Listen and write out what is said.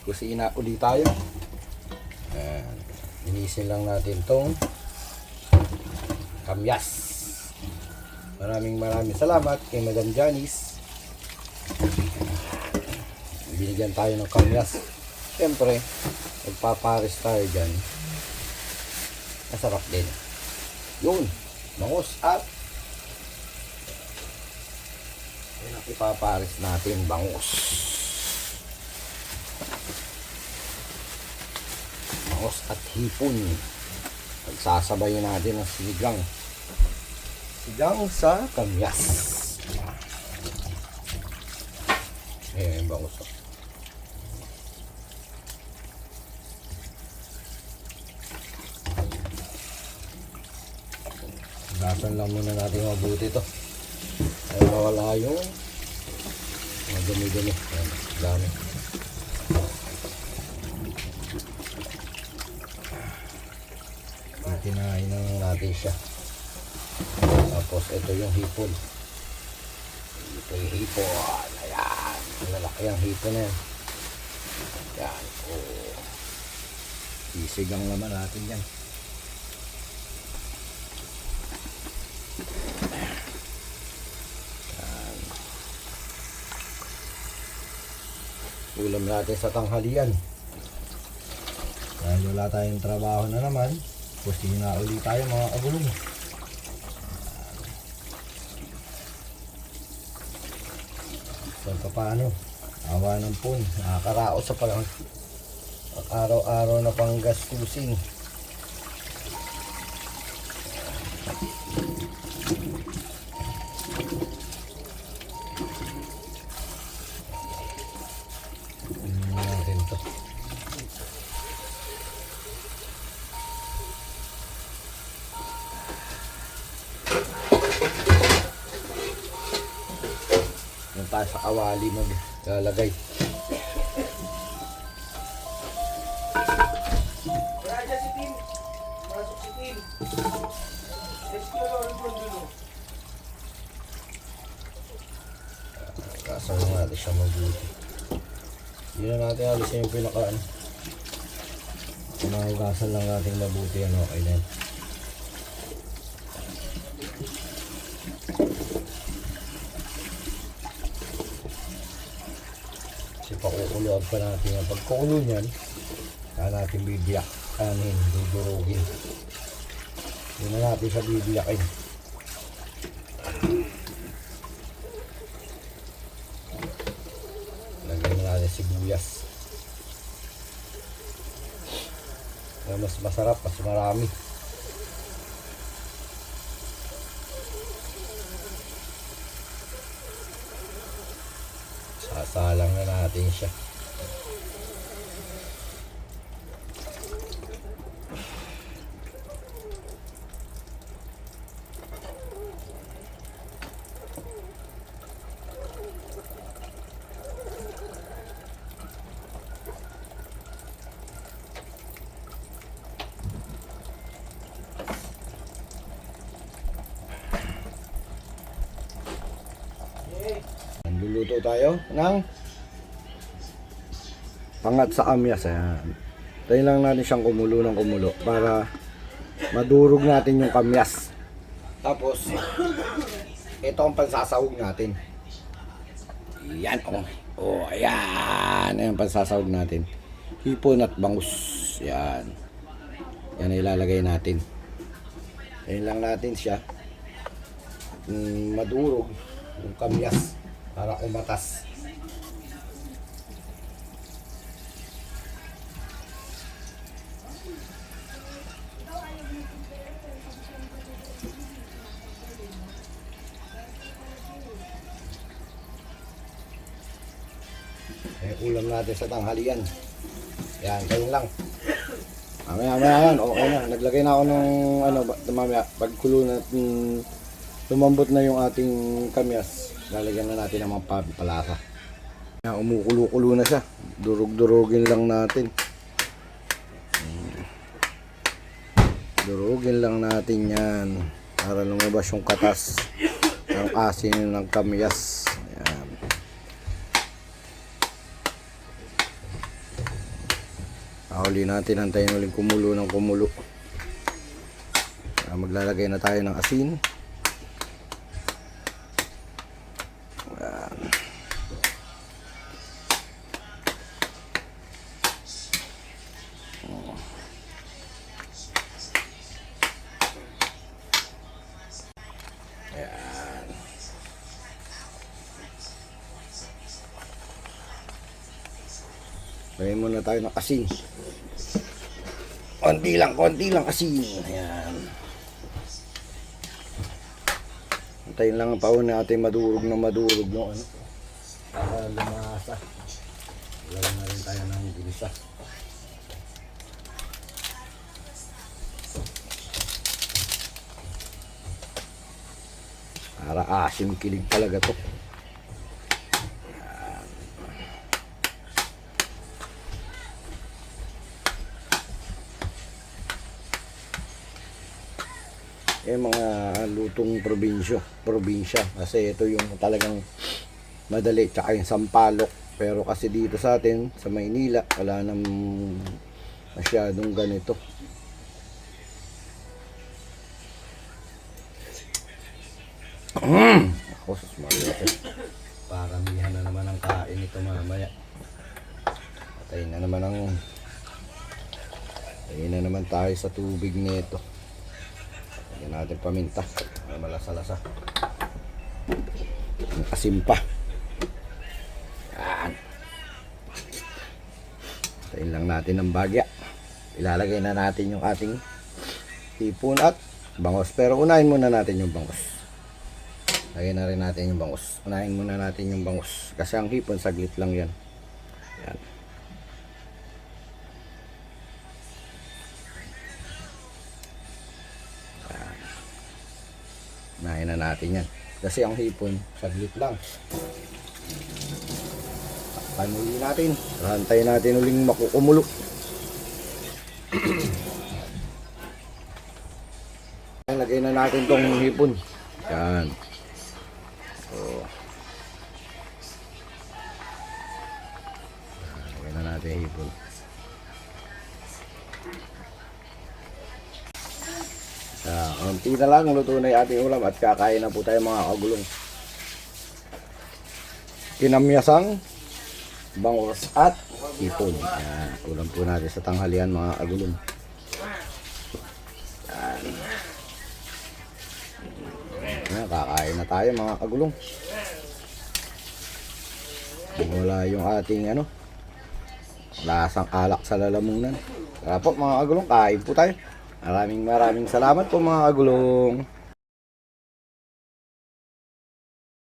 Kusina ulit tayo. Ayan. Linisin lang natin tong kamyas. Maraming salamat kay Madam Janice. Binigyan tayo ng kamyas. Siyempre, magpapares tayo dyan. Masarap din. Yun. Bangus at yun ang ipapares natin, bangus. Bangus at hipon. Pagsasabayin natin ang sinigang. Sigang sa kamyas. Ayan yung bangus. Gasan lang muna natin mabuti ito. Ay mawala yung mga dumi-dumi. Ayan, dami. Tinahin na natin siya. Tapos ito yung hipon. Ito yung hipon. Ayan. Malalaki ang hipon na yan. Ayan. Oh. Sisigang naman natin yan. Ayan. Ulam natin sa tanghalian. Dahil wala tayong trabaho na naman, kusina ulit tayo mga kagulong. So paano? Awa ng pun, nakakaraos sa palang araw-araw na pang gastusin. Natin to. Yung tayo sa kawali maglalagay. Kasama natin siya mabuti. Hindi na natin alisin yung pinaka kumahugasan lang natin mabuti. Okay na yun. Kasi pakukuluan pa natin yan. Pag kukulo niyan, kaya natin bibiyak. Kanin, dudurugin. Hindi na natin siya bibiyakin. Lagyan na natin sibuyas. Kaya mas masarap, mas marami. Sasalang na natin siya. Luluto tayo ng pangat sa kamyas. Ayan. Tayo lang natin siyang kumulo ng kumulo para madurog natin yung kamyas. Tapos ito ang pansasahog natin. Yan. Oh, ayan. Ayan ang pansasahog natin. Hipon at bangus. Yan. Yan ilalagay natin. Ayan lang natin siya. Madurog yung kamyas para umatas. Ulam natin sa tanghalian. Yan, ganyan lang. Mamaya yan, okay na. Naglagay na ako ng mamaya, pagkulo na, lumambot na yung ating kamyas. Lalagyan na natin ng mga pampalasa. Yan, umukulo-kulo na siya. Durug-durugin lang natin. Durugin lang natin yan para lumabas yung katas ng asin ng kamyas. Ayan. Huli natin, antayin ulit kumulo ng kumulo. Maglalagay na tayo ng asin. Ayan. Ayan. Lagyan muna tayo ng asin. Konti lang asin. Ayan. Antayin lang ang pauna natin madurog no ano. Para lumasa. Lagyan na rin tayo ng ginisa. Para asim kilig talaga to. Mga lutong probinsya kasi ito yung talagang madali, tsaka yung sampalok. Pero kasi dito sa atin sa Maynila wala nang masyadong ganito. Ako susmalo ito. Paramihan na naman ang kain ito mamaya. Patayin na naman tayo sa tubig nito. Lagyan natin paminta para malasa-lasa. Ang asim pa. Yan. Tayin lang natin ng bagya. Ilalagay na natin yung ating hipon at bangos. Pero unahin muna natin yung bangos. Lagyan na rin natin yung bangos. Unahin muna natin yung bangos. Kasi ang hipon saglit lang yan. Yan. Unahin na natin yan. Kasi ang hipon, saglit lang. Takpan uli natin. Rantayin natin uling makukumulo. Lagay na natin tong hipon. Yan. So, lagay na natin yung hipon. Konti na lang, luto na yung ating ulam at kakain na po tayo mga kagulong. Kinamyasang bangos at hipon. Yan, ulam po natin sa tanghalian mga kagulong. Yan, kakain na tayo mga kagulong. Wala yung ating lasang alak sa lalamunan. Tara po mga kagulong, kain po tayo. Maraming salamat po mga kagulong.